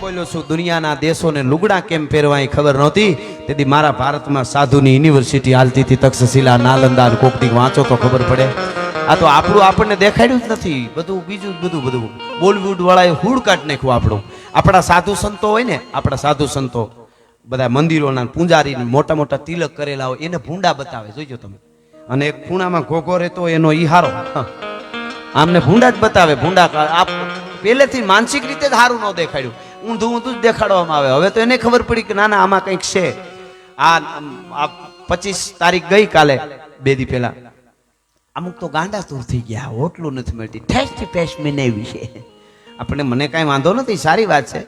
બોલ્યો છું, દુનિયાના દેશોને લુગડા કેમ પહેરવા એ ખબર નહોતી. તેથી મારા ભારતમાં સાધુની યુનિવર્સિટી હાલતી હતી, તક્ષશિલા, નાલંદા, કોકની વાંચો તો ખબર પડે. આ તો આપણું આપણને દેખાડ્યું જ નથી, બધું બીજું બધું બોલિવૂડ વાળાએ હૂડ કાઢી નાખ્યું આપણું. આપણા સાધુ સંતો હોય ને, આપણા સાધુ સંતો બધા મંદિરોના પૂંજારી મોટા મોટા તિલક કરેલા હોય એને ભૂંડા બતાવે, જોઈજો તમે. અને એક ખૂણામાં ઘોઘો રહેતો એનો ઈહારો, આમને ભૂંડા જ બતાવે. ભૂંડા આપ પહેલેથી માનસિક રીતે જ સારું ન દેખાડ્યું, ઊંધું ઊંધું જ દેખાડવામાં આવે. હવે તો એને ખબર પડી કે ના ના આમાં કંઈક છે. આ 25 તારીખ ગઈ કાલે, 2 દી પહેલા, અમુક તો ગાંડા દૂર થઈ ગયા, હોટલું નથી મળતી, 30 મનાવી છે. આપણે મને કાંઈ વાંધો નથી, સારી વાત છે,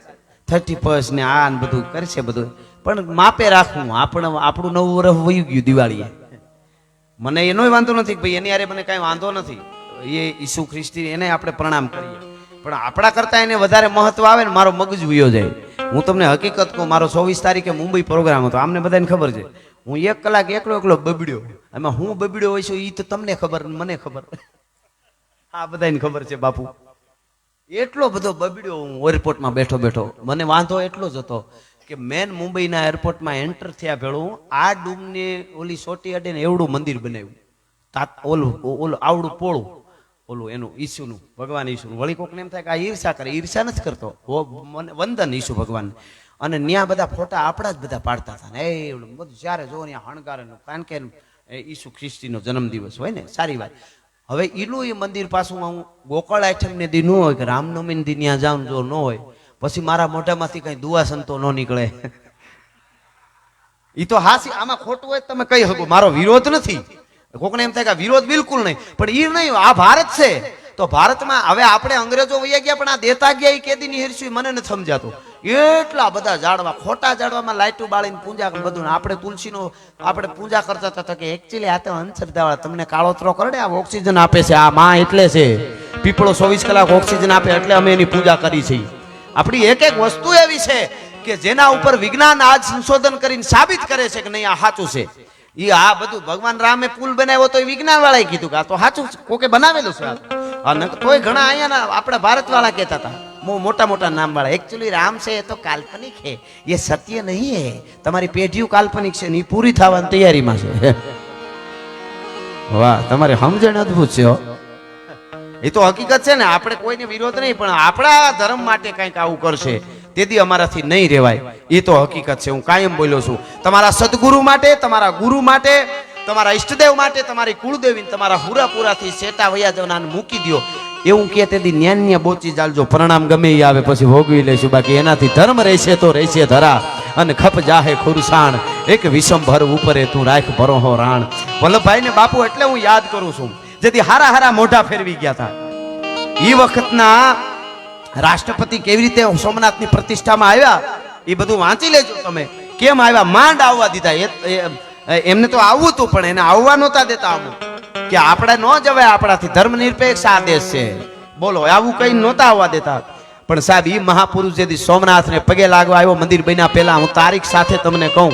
30 ને આ બધું કરશે બધું, પણ માપે રાખવું. આપણું નવું વર્ષ વયું ગયું દિવાળીએ, મને એનો વાંધો નથી ભાઈ, એની યારે મને કાંઈ વાંધો નથી. એ ઈસુ ખ્રિસ્તી એને આપણે પ્રણામ કરીએ, પણ આપણા કરતા એને વધારે મહત્વ આવે ને મારો મગજ વયો જાય. હું તમને હકીકત કહું, મારો 24 તારીખે મુંબઈ પ્રોગ્રામ હતો, આમને બધાને ખબર છે. હું 1 કલાક એકલો બબડ્યો. એમાં હું બબડ્યો હોય છું એ તો તમને ખબર, મને ખબર, આ બધાને ખબર છે બાપુ. એટલો બધો બબડ્યો હું એરપોર્ટમાં બેઠો. મને વાંધો એટલો જ હતો કે મેન મુંબઈના એરપોર્ટમાં એન્ટર થયા ભેળું આ ડૂમની ઓલી સોટી અડે ને એવડું મંદિર બનાવ્યું, ઓલું આવડું પોળું, ઓલું એનું ઈસુનું, ભગવાન ઈસુનું. વળી કોકને એમ થાય કે આ ઈર્ષા કરે, ઈર્ષા નથી કરતો, વંદન ઈસુ ભગવાન. અને ત્યાં બધા ફોટા આપણા જ બધા પાડતા હતા ને એવડું બધું. જ્યારે જો ત્યાં હણગારેલું, કારણ કે ઈસુ ખ્રિસ્તીનો જન્મદિવસ હોય ને, સારી વાત. હવે એનું એ મંદિર પાછું હું ગોકળ આઠમને દી ન હોય કે રામનવમી દી ત્યાં જાઉં, જો ન હોય પછી મારા મોઢામાંથી કઈ દુઆ સંતો ન નીકળે. એ તો હાસી, આમાં ખોટું હોય તમે કહી શકો, મારો વિરોધ નથી. કોકને એમ થાય કે વિરોધ બિલકુલ નહીં, પણ એ નહીં, આ ભારત છે. તો ભારતમાં હવે આપણે અંગ્રેજો વૈયા ગયા, પણ આ દેતા ગયા એ કેદી ની હિરસી મને નથી સમજાતું. એટલા બધા ઝાડવા, ખોટા ઝાડવામાં લાઈટું બાળીને પૂજા બધું. આપણે તુલસીનો આપણે પૂજા કરતા હતા કે એકચ્યુઅલી આ તો અંધશ્રદ્ધાવાળા તમને કાળોતરો કરે, આ ઓક્સિજન આપે છે, આ માં એટલે છે, પીપળો 24 કલાક ઓક્સિજન આપે એટલે અમે એની પૂજા કરી છે. આપણી એક એક વસ્તુ એવી છે કે જેના ઉપર વિજ્ઞાન આજ સંશોધન કરીને સાબિત કરે છે કે નહીં આ સાચું છે. એ આ બધું ભગવાન રામે પુલ બનાવ્યો તો એ વિજ્ઞાન વાળાએ કીધું કે આ તો સાચું કોકે બનાવેલું છે. તોય ઘણા અહીંયા આપણા ભારત વાળા કહેતા હતા, મોટા મોટા નામ વાળા, એકચ્યુઅલી રામ છે એ તો કાલ્પનિક છે, એ સત્ય નહીં હે, તમારી પેઢીઓ કાલ્પનિક છે ને એ પૂરી થવાની તૈયારીમાં છે. વાહ, તમારે સમજણ અદભુત છે. એ તો હકીકત છે ને, આપણે કોઈને વિરોધ નહીં, પણ આપણા ધર્મ માટે કંઈક આવું કરશે તેથી અમારાથી નહીં રહેવાય, એ તો હકીકત છે. હું કાયમ બોલ્યો છું, તમારા સદગુરુ માટે, તમારા ગુરુ માટે, તમારા ઈષ્ટદેવ માટે, તમારી કુળદેવી, તમારા હુરાપુરાથી સેટા વયા જવાના મૂકી દો. એવું કે તેથી ન્યાન્ય બોચી ચાલજો, પરિણામ ગમે એ આવે પછી ભોગવી લેશું. બાકી એનાથી ધર્મ રહેશે તો રહેશે ધરા, અને ખપ જાહે ખુરસાણ, એક વિષમભર ઉપરે તું રાખ ભરોહો રાણ. વલ્લભભાઈ ને બાપુ એટલે હું યાદ કરું છું, જેથી હારા હારા મોઢા ફેરવી ગયા હતા. એ વખતના રાષ્ટ્રપતિ કેવી રીતે સોમનાથની પ્રતિષ્ઠામાં આવ્યા એ બધું વાંચી લેજો તમે. કેમ આવ્યા, માંડ આવવા દીધા. એમને તો આવવું હતું પણ એને આવવા નહોતા દેતા. અમુક કે આપણે ન જવાય, આપણાથી ધર્મ નિરપેક્ષ આ દેશ છે, બોલો, આવું કઈ નહોતા આવવા દેતા. પણ સાહેબ, એ મહાપુરુષ જેથી સોમનાથને પગે લાગવા આવ્યો મંદિર બન્યા પહેલા, હું તારીખ સાથે તમને કહું,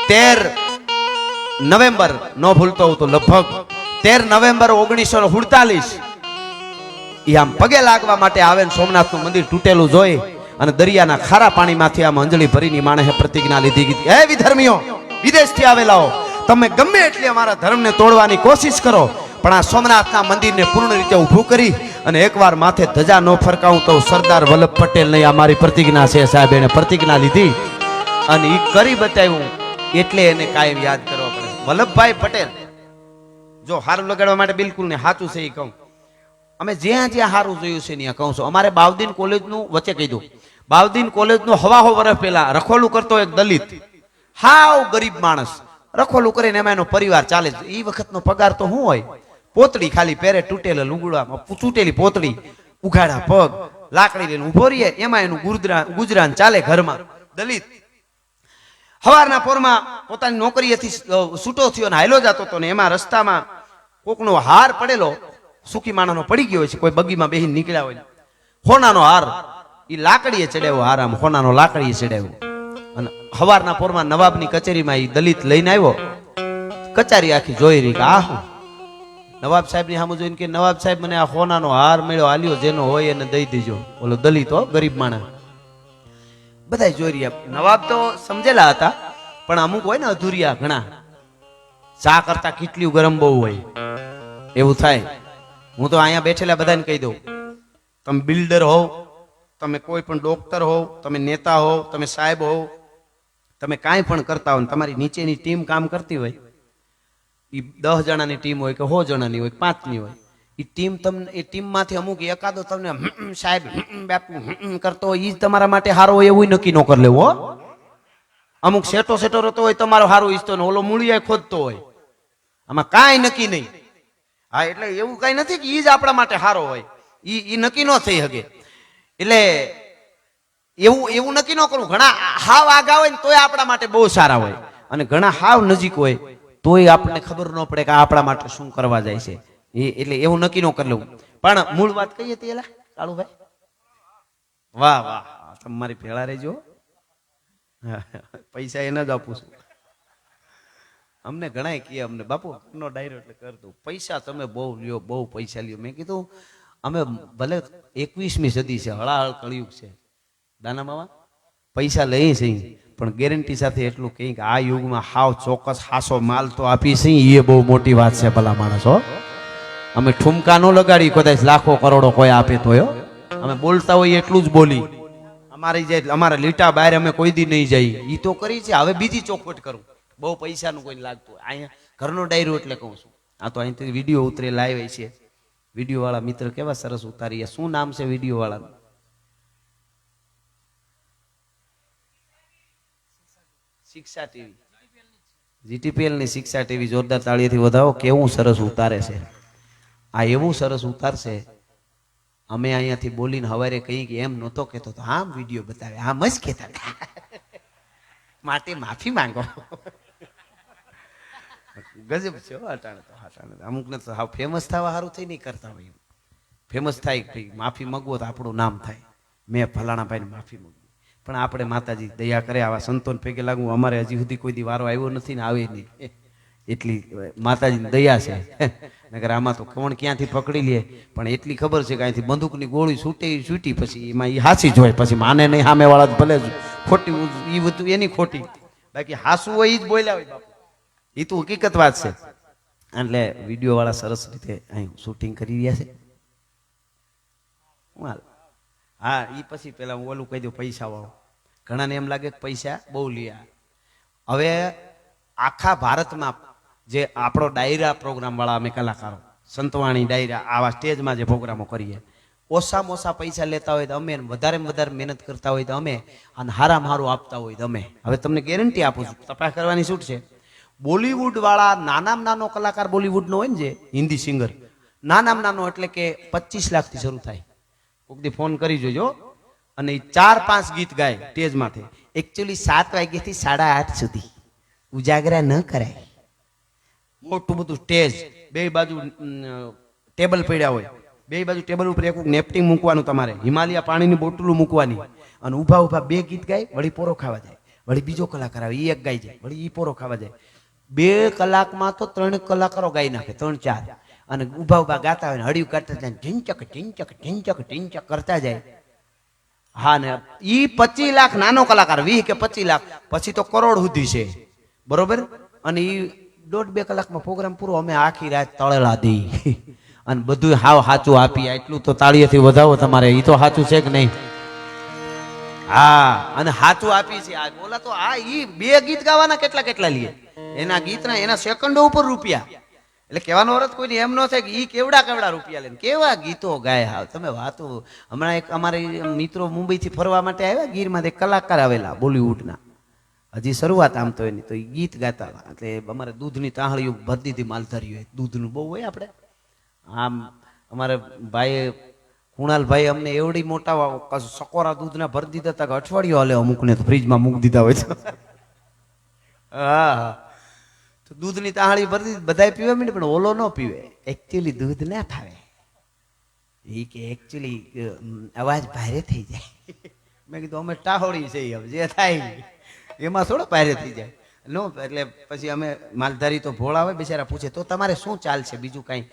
13 નવેમ્બર ન ભૂલતો હું તો, લગભગ 13 નવેમ્બર 1947 એ આમ પગે લાગવા માટે આવે ને સોમનાથનું મંદિર તૂટેલું જોઈ અને દરિયાના ખારા પાણીમાંથી આમ અંજલિ ભરીની માણસે પ્રતિજ્ઞા લીધી, કીધી, હે વિધર્મીઓ, વિદેશથી આવેલાઓ, તમે ગમે એટલી અમારા ધર્મને તોડવાની કોશિશ કરો, પણ આ સોમનાથના મંદિરને પૂર્ણ રીતે ઊભું કરી અને એકવાર માથે ધજા ન ફરકાવું તો સરદાર વલ્લભ પટેલ નહીં, અમારી પ્રતિજ્ઞા છે. સાહેબ, એને પ્રતિજ્ઞા લીધી અને એ કરી બતાવ્યું, એટલે એને કાયમ યાદ કરવા પડે. વલ્લભભાઈ પટેલ જો હારું લગાડવા માટે બિલકુલ નહીં, સાચું છે એ કહું. અમે જ્યાં જ્યાં સારું જોયું છે ત્યાં કહું છું. અમારે બાવદીન કોલેજનું વચ્ચે કહી દઉં, બાવદીન કોલેજનું હવાહો વર્ષ પહેલા રખોલું કરતો એક દલિત, હાવ ગરીબ માણસ, રખોલું કરીને એમાં એનો પરિવાર ચાલે છે. એ વખતનો પગાર તો શું હોય, પોતળી ખાલી પહેરે, તૂટેલા લુગડામાં તૂટેલી પોતળી, ઉઘાડા પગ, લાકડી લઈને ઉભો રહીએ, એમાં એનું ગુજરાન ચાલે ઘરમાં. દલિત સવારના પોરમાં પોતાની નોકરીએથી છૂટો થયો ને હાલ્યો જતો હતો ને એમાં રસ્તામાં કોકનો હાર પડેલો, સુકી માણાનો પડી ગયો છે, કોઈ બગીમાં બેહીને નીકળ્યા હોય, હોનાનો હાર, એ લાકડીએ ચડાવ્યો હાર, આમ હોનાનો લાકડીએ ચડાવ્યો. અને સવારના પોરમાં નવાબની કચેરીમાં એ દલિત લઈને આવ્યો. કચારી આખી જોઈ રહી કે આ નવાબ સાહેબ ની સામે જોઈને કે નવાબ સાહેબ મને આ હોનાનો હાર મળ્યો, આલ્યો, જેનો હોય એને દઈ દેજો. ઓલો દલિત હો, ગરીબ માણસ. બધા જોઈ રહ્યા. નવાબ તો સમજેલા હતા, પણ અમુક હોય ને અધૂરિયા ઘણા, ચા કરતા કેટલી ગરમ બહુ હોય એવું થાય. હું તો અહીંયા બેઠેલા બધાને કહી દઉં, તમે બિલ્ડર હોવ, તમે કોઈ પણ ડોક્ટર હોવ, તમે નેતા હોવ, તમે સાહેબ હોવ, તમે કાંઈ પણ કરતા હો, તમારી નીચેની ટીમ કામ કરતી હોય, એ 10 જણાની ટીમ હોય કે 100 જણાની હોય, 5ની હોય, એ ટીમ તમને, એ ટીમમાંથી અમુક એકાદો તમને સાહેબ બાપુ કરતો હોય, એ તમારા માટે સારો હોય એવું નક્કી ન કરી લેવું હો. અમુક સેટો રહેતો હોય તમારો સારો ઈચ્છતો ને ઓલો મૂળિયા ખોદતો હોય, આમાં કાંઈ નક્કી નહીં. હા, એટલે એવું કઈ નથી કે ઈ જ આપણા માટે સારો હોય, ઈ નક્કી ન થઈ શકે. એટલે એવું નક્કી ન કરવું. ઘણા હાવ આગા હોય ને તોય આપણા માટે બહુ સારા હોય, અને ઘણા હાવ નજીક હોય તોય આપણને ખબર ન પડે કે આપણા માટે શું કરવા જાય છે. એટલે એવું નક્કી ન કરી લેવું. પણ મૂળ વાત કહીએ તે એલા કાળુભાઈ, વાહ વાહ, તમારી ભેળા રહેજો. પૈસા એને જ આપું છું. અમને ઘણા કહે અમને બાપુ નો ડાયરો એટલે કર દઉં, પૈસા તમે બહુ લ્યો, બહુ પૈસા લ્યો. મેં કીધું અમે ભલે 21મી સદી છે, હળાહળ કળિયુગ છે, દાના મામા પૈસા લઈએ છીએ, પણ ગેરંટી સાથે એટલું કહી કે આ યુગમાં હાવ ચોક્કસ હાસો માલ તો આપી છે, એ બહુ મોટી વાત છે. ભલા માણસો, અમે ઠુમકા ન લગાડી, કદાચ લાખો કરોડો કોઈ આપે તો અમે બોલતા હોય એટલું જ બોલી. અમારી જાય અમારા લીટા બહાર અમે કોઈ દી નહીં જઈએ, ઈ તો કરી છે. હવે બીજી ચોખવટ કરું, બહુ પૈસાનું કોઈ લાગતું અહીંયા ઘરનો ડાયરો એટલે કહું છું. આ તો અહીંથી વિડીયો ઉતરે લાઈવ છે, વિડીયો વાળા મિત્ર કેવા સરસ ઉતારીએ. શું નામ છે વિડીયો વાળાનું? શિક્ષા ટીવી, જીટીપીએલ ની શિક્ષા ટીવી. જોરદાર તાળીથી વધાવો. કેવું સરસ ઉતારે છે. આ એવું સરસ ઉતારશે. અમે અહીંયાથી બોલીને હવારે કહી કે એમ નહોતો કહેતો તો આમ વિડીયો બતાવે, આમ જ કહેતા માટે માફી માંગો. ગજબ છે અટાણે તો. અમુકને તો હાવ ફેમસ થવા સારું થઈ નહીં કરતા હોય, ફેમસ થાય ભાઈ માફી માંગવો તો આપણું નામ થાય, મેં ફલાણા ભાઈને માફી માંગી. પણ આપણે માતાજી દયા કરે, આવા સંતોન ભેગે લાગવું. અમારે હજી સુધી કોઈ દી વારો આવ્યો નથી ને આવે નહીં, એટલી માતાજીની દયા છે. નગર આમાં તો કોણ ક્યાંથી પકડી લે. પણ એટલી ખબર છે કે અહીંથી બંદૂકની ગોળી છૂટી પછી એમાં એ હાસી જ હોય, પછી માને નહીં સામે વાળા ભલે ખોટી, એ બધું એની ખોટી, બાકી હાસું હોય એ જ બોલ્યા હોય બાપુ. એ તો હકીકત વાત છે. એટલે વિડીયો વાળા સરસ રીતે અહીં શૂટિંગ કરી રહ્યા છે. હા, એ પછી પેલા હું ઓલું કહી દઉં, પૈસા વાળો. ઘણાને એમ લાગે કે પૈસા બહુ લ્યા. હવે આખા ભારતમાં જે આપણો ડાયરા પ્રોગ્રામ વાળા અમે કલાકારો, સંતવાણી ડાયરા, આવા સ્ટેજમાં જે પ્રોગ્રામો કરીએ, ઓછામાં ઓછા પૈસા લેતા હોય તો અમે, વધારેમાં વધારે મહેનત કરતા હોય તો અમે, અને હારામાં હારું આપતા હોય તો અમે. હવે તમને ગેરંટી આપું છું, તપાસ કરવાની છૂટ છે. બોલીવુડ વાળા નાનામાં નાનો કલાકાર બોલીવુડ નો હોય ને, જે હિન્દી સિંગર, નાનામાં નાનો એટલે કે 25 લાખથી શરૂ થાય. કોક દી ફોન કરી જોજો. અને 4-5 ગીત ગાય સ્ટેજમાંથી. એકચ્યુઅલી 7 વાગ્યાથી 8:30 સુધી ઉજાગરા ન કરાય. મોટું બધું સ્ટેજ, બે બાજુ ટેબલ પડ્યા હોય, બે બાજુ ટેબલ ઉપર એક નેપટિંગ મૂકવાનું, તમારે હિમાલયા પાણીની બોટલું મૂકવાની, અને ઊભા ઊભા 2 ગીત ગાય, વળી પોરો ખાવા જાય, વળી બીજો કલાકાર આવે, એક ગાઈ જાય, વળી પોરો ખાવા જાય. 2 કલાકમાં તો 3 કલાકારો ગાઈ નાખે, 3-4. અને ઊભા ઊભા ગાતા હોય ને હળિયું કાઢતા જાય, ઢીંચક ઢીંચક ઢીંચક ઢીંચક કરતા જાય. હા, ને ઈ 25 લાખ નાનો કલાકાર, 20 કે 25 લાખ, પછી તો કરોડ સુધી છે, બરોબર. અને ઈ 1.5-2 કલાકમાં પ્રોગ્રામ પૂરો. અમે આખી રાત તળેલા દઈ અને બધું હાવ સાચું આપી. એટલું તો તાળીએથી વધાવો તમારે, ઈ તો સાચું છે કે નહીં? હા, અને સાચું આપી છે. આ બોલા તો આ ઈ 2 ગીત ગાવાના કેટલા લે, એના ગીતના એના સેકન્ડો ઉપર રૂપિયા. એટલે કહેવાનો અર્થ કોઈને એમ ન થાય કે ઈ કેવડા રૂપિયા લે, કેવા ગીતો ગાય. હાવ તમે વાતો. હમણાં એક અમારે મિત્રો મુંબઈથી ફરવા માટે આવ્યા, ગીરમાં એક કલાકાર આવેલા બોલીવુડના, હજી શરૂઆત આમ તો એની, તો એ ગીત ગાતા હતા. એટલે અમારે દૂધની તાહળીઓ ભરી દીધી માલધારીઓ, દૂધનું બહુ હોય આપણે. આમ અમારે ભાઈ કુણાલભાઈ અમને એવડી મોટા સકોરા દૂધના ભરી દીધા હતા કે અઠવાડિયું હાલે અમુકને તો ફ્રીજમાં મૂકી દીધા હોય તો. હા, તો દૂધની તાહળી ભરી દીધી, બધાય પીવા માંડે, પણ ઓલો ન પીવે. એકચ્યુઅલી દૂધ ના ફાવે, એ કે એકચ્યુઅલી અવાજ ભારે થઈ જાય. મેં કીધું અમે ટાહોળી છે, જે થાય એમાં થોડો ભારે થઈ જાય. નો, એટલે પછી અમે માલધારી તો ભોળા હોય બિચારા, પૂછે તો તમારે શું ચાલશે બીજું કાંઈ?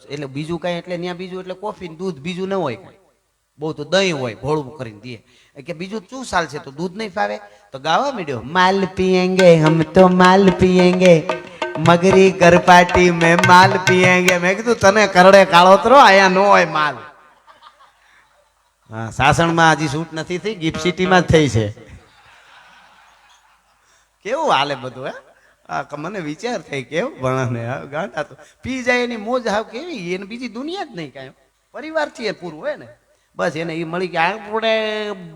એટલે બીજું કાંઈ એટલે ત્યાં બીજું એટલે કોફી દૂધ બીજું ન હોય કાંઈ. બહુ તો દહીં હોય ભોળું કરીને દે. કે બીજું શું ચાલ છે તો દૂધ નહીં ફાવે તો ગાવા માંડ્યો, માલ પીએંગે હમ તો માલ પીએંગે મગરી ગરપાટી મેં માલ પીએંગે. મેં કીધું તને કરડે કાળોતરો, આયા નો હોય માલ. હા, સાસણમાં હજી શૂટ નથી થઈ, ગિફ્ટ સિટીમાં જ થઈ છે. કેવું હાલે બધું હે. મને વિચાર થઈ કેવું ભણાને ગાંડા તો પી જાય એની મોજ હાવ કેવી, એને બીજી દુનિયા જ નહીં કાંઈ. પરિવાર છે પૂરું હોય ને બસ એને એ મળી કે આપણે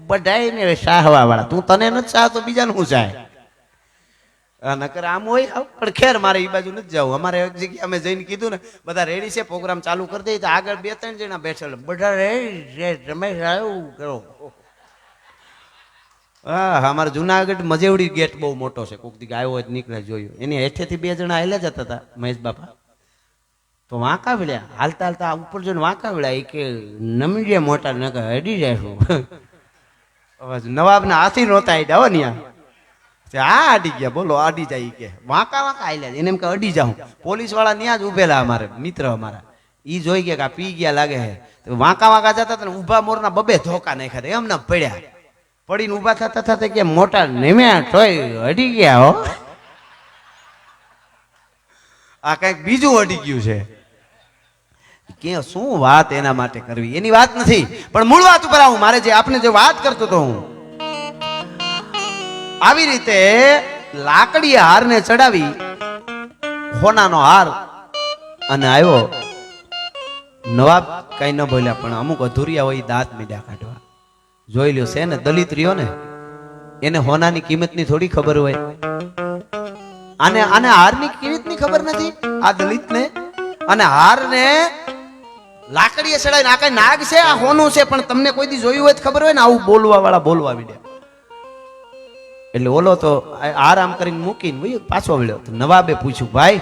બધાય ને શાહવા વાળા, તું તને નથી ચાહ તો બીજાને હું ચાહે. નકર આમ હોય પણ ખેર મારે એ બાજુ નથી જવું. અમારે એક જગ્યાએ અમે જઈને કીધું ને બધા રેડી છે પ્રોગ્રામ ચાલુ કરી દઈએ તો આગળ 2-3 જણા બેઠેલા બધા રેડી રમેશ આવું કરો. હા, અમારે જુનાગઢ મજેવડી ગેટ બહુ મોટો છે, કોઈક દી આવ્યો હોય નીકળે જોયું. એની હેઠેથી 2 જણા હાલ્યા જતા હતા મહેશ બાપા, તો વાંકા વળ્યા હાલતા હાલતા ઉપર જોઈને વાંકા વળ્યા. એ કે નમી જાય મોટા ન કે હડી જાય નવાબના હાથી નહોતા આડ્યા હો ન્યા. હા અડી ગયા, બોલો અડી જાય કે વાંકા વાંકા હાલ્યા. એને એમ કે અડી જાઉં. પોલીસ વાળા ત્યાં જ ઉભેલા અમારે મિત્ર અમારા, ઈ જોઈ ગયા કે પી ગયા લાગે છે. વાંકા વાંકા જતા હતા ને ઊભા મોરના 2 ધોકા નાખ્યા એમને પડ્યા. પડીને ઊભા થતા થતા કે મોટા નેમ્યા તોય અડી ગયા હો. આ કઈક બીજું અડી ગયું છે કે શું વાત એના માટે કરવી, એની વાત નથી પણ મૂળ વાત ઉપર આવું. મારે જે આપને જે વાત કરતો હતો હું, આવી રીતે લાકડી હારને ચડાવી, હોનાનો હાર અને આવ્યો. નવાબ કઈ ન બોલ્યા પણ અમુક અધૂરિયા હોય દાંત મીડા કાઢવા. જોઈ લ્યો છે ને દલિત રહ્યો ને એને હોનાની કિંમતની થોડી ખબર હોય. આને હારની કિંમતની ખબર નથી આ દલિતને. અને હારને લાકડીએ ચડાવીને આ કઈ નાગ છે આ હોનું છે પણ તમને કોઈ દી જોયું હોય તો ખબર હોય ને. આવું બોલવા વાળા બોલવા માંડ્યા. એટલે ઓલો તો આરામ કરીને મૂકીને પાછો વળ્યો. નવાબે પૂછ્યું, ભાઈ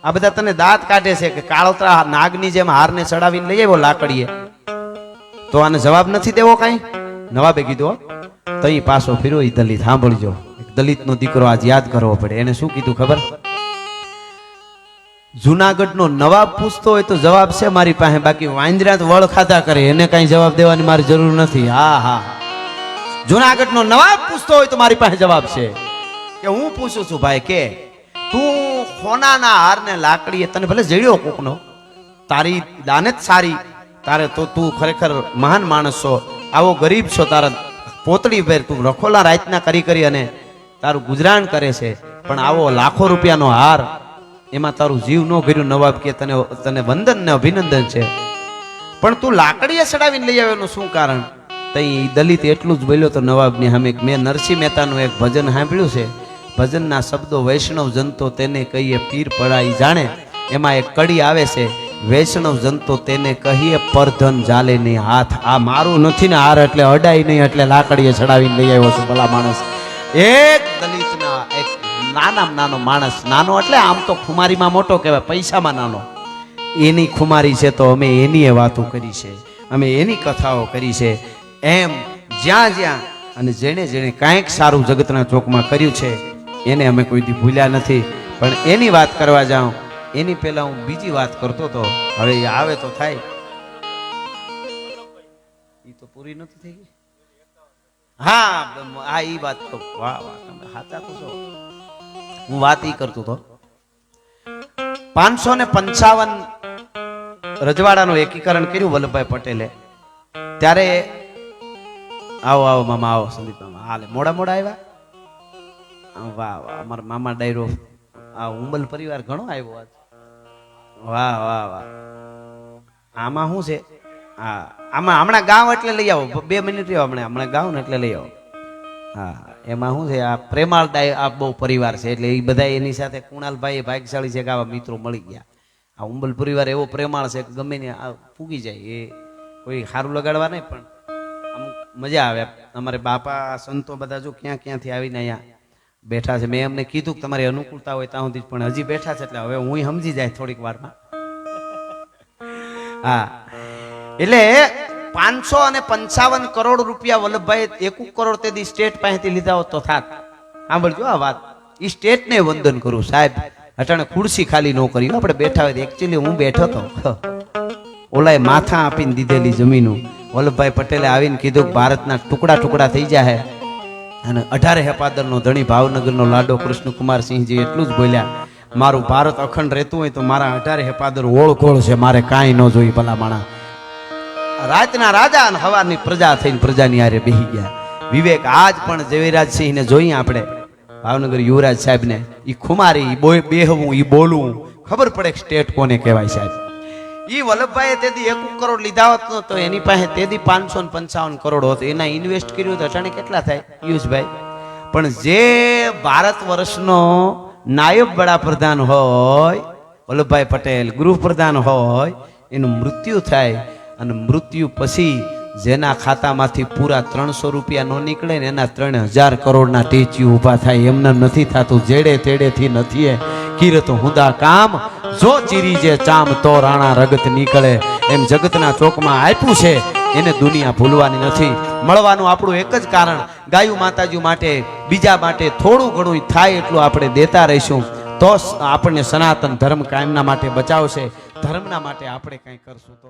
આ બધા તને દાંત કાઢે છે કે કાળોતરા નાગની જેમ હારને ચડાવીને લઈ આવ્યો લાકડીએ, તો આને જવાબ નથી દેવો કાંઈ? નવાબે કીધું તઈ પાછો ફેરો. એ દલિત સાંભળજો, દલિત નો દીકરો આજ યાદ કરવો પડે. એને શું કીધું ખબર? જુનાગઢ નો નવાબ પૂછતો હોય તો જવાબ છે મારી પાસે, બાકી વાંદરા વળ ખાતા કરે એને કઈ જવાબ દેવાની મારી જરૂર નથી. હા હા, જુનાગઢ નો નવાબ પૂછતો હોય તો મારી પાસે જવાબ છે. કે હું પૂછું છું ભાઈ કે તું સોનાના હારને લાકડીએ તને ભલે જડ્યો કોકનો, તારી દાનત સારી, તારે તો તું ખરેખર મહાન માણસ છો. આવો ગરીબ છો, તારા પોતળી ભેર તું રખોલા રાતના કરી અને તારું ગુજરાન કરે છે, પણ આવો લાખો રૂપિયાનો હાર એમાં તારું જીવ ન ભર્યું. નવાબ કે તને વંદન ને અભિનંદન છે, પણ તું લાકડીએ ચડાવીને લઈ આવ્યો શું કારણ? તઈ દલિત એટલું જ બોલ્યો તો નવાબની સામે, મેં નરસિંહ મહેતાનું એક ભજન સાંભળ્યું છે, ભજનના શબ્દો વૈષ્ણવ જનતો તેને કહીએ પીર પડાઈ જાણે. એમાં એક કડી આવે છે, વૈષ્ણવ જનતો તેને કહીએ પરધન જાલે નહીં હાથ. આ મારું નથી ને હાર એટલે અડાઈ નહીં, એટલે લાકડીએ ચડાવીને લઈ આવ્યો છું. ભલા માણસ, એક દલિતના એક નાનામાં નાનો માણસ, નાનો એટલે આમ તો ખુમારીમાં મોટો કહેવાય, પૈસામાં નાનો, એની ખુમારી છે તો અમે એની વાતો કરી છે, અમે એની કથાઓ કરી છે. એમ જ્યાં જ્યાં અને જેણે જેણે કાંઈક સારું જગતના ચોકમાં કર્યું છે એને અમે કોઈ દી ભૂલ્યા નથી. પણ એની વાત કરવા જાઉં એની પહેલા હું બીજી વાત કરતો હતો. હવે એ આવે તો થાય, એ તો પૂરી નથી થઈ ગઈ. હા એ વાત તો વાહ વાહ તમે સાચા તો છો. હું વાત ઈ કરતો હતો 555 રજવાડાનું એકીકરણ કર્યું વલ્લભભાઈ પટેલે. ત્યારે આવો આવો મામા આવો, સંદીપ મામા હાલે મોડા મોડા આવ્યા. વાહ વાહ અમારા મામા ડાયરો આ ઉંબલ પરિવાર ઘણો આવ્યો આજ. વાહ વાહ વાહ. આમાં શું છે? હા આમાં હમણાં ગાવ એટલે લઈ આવો, 2 મિનિટ રહ્યો હમણાં ગાવ ને એટલે લઈ આવો. હા એમાં શું છે, આ પ્રેમાળ આ બહુ પરિવાર છે એટલે એ બધા એની સાથે કુણાલભાઈ ભાગ્યશાળી છે કે આવા મિત્રો મળી ગયા. આ ઉંબલ પરિવાર એવો પ્રેમાળ છે કે ગમે ને ફૂગી જાય, એ કોઈ સારું લગાડવા નહીં પણ અમુક મજા આવે. અમારે બાપા સંતો બધા જો ક્યાં ક્યાંથી આવીને અહીંયા બેઠા છે. મેં એમને કીધું કે તમારી અનુકૂળતા હોય ત્યાં સુધી, પણ હજી બેઠા છે એટલે હવે હું સમજી જાય થોડીક વારમાં. હા એટલે 555 કરોડ રૂપિયા વલ્લભભાઈ 1 કરોડ તેથી સ્ટેટ પાસેથી લીધા હોત તો થાત. સાંભળજો આ વાત, એ સ્ટેટને વંદન કરું સાહેબ. અટાણે ખુરશી ખાલી ન કરી, આપણે બેઠા હોય. એકચ્યુઅલી હું બેઠો હતો, ઓલાએ માથા આપીને દીધેલી જમીનું, વલ્લભભાઈ પટેલે આવીને કીધું કે ભારતના ટુકડા ટુકડા થઈ જાય અને 18 હેપાદરનો ધણી ભાવનગરનો લાડો કૃષ્ણકુમારસિંહજી એટલું જ બોલ્યા, મારું ભારત અખંડ રહેતું હોય તો મારા 18 હેપાદર ઓળખોળ છે, મારે કાંઈ ન જોઈ ભલા માણા. રાતના રાજા અને હવારની પ્રજા થઈને પ્રજાની હારે બેહી ગયા. વિવેક આજ પણ ઝવેરાજસિંહને જોઈએ આપણે, ભાવનગર યુવરાજ સાહેબને, ઈ ખુમારી, ઈ બેહવું, ઈ બોલવું, ખબર પડે કે સ્ટેટ કોને કહેવાય સાહેબ. ઈ વલ્લભભાઈએ તેથી 1 કરોડ લીધા હોત તો એની પાસે તેથી 555 કરોડ હોત. એના ઇન્વેસ્ટ કર્યું તો અટાણે કેટલા થાય પિયુષભાઈ? પણ જે ભારત વર્ષનો નાયબ વડાપ્રધાન હોય વલ્લભભાઈ પટેલ, ગૃહપ્રધાન હોય, એનું મૃત્યુ થાય અને મૃત્યુ પછી જેના ખાતામાંથી પૂરા 300 રૂપિયા નો નીકળે ને એના 3000 કરોડના ટેચ્યુ ઊભા થાય. એમને નથી થતું, જેડે તેડેથી નથી. કિરત હુદા કામ જો ચીરી જે ચામ તો રાણા રગત નીકળે. એમ જગતના ચોકમાં આપ્યું છે એને દુનિયા ભૂલવાની નથી. મળવાનું આપણું એક જ કારણ, ગાયું માતાજી માટે, બીજા માટે થોડું ઘણું થાય એટલું આપણે દેતા રહીશું તો આપણને સનાતન ધર્મ કાયમના માટે બચાવશે. ધર્મના માટે આપણે કંઈ કરશું તો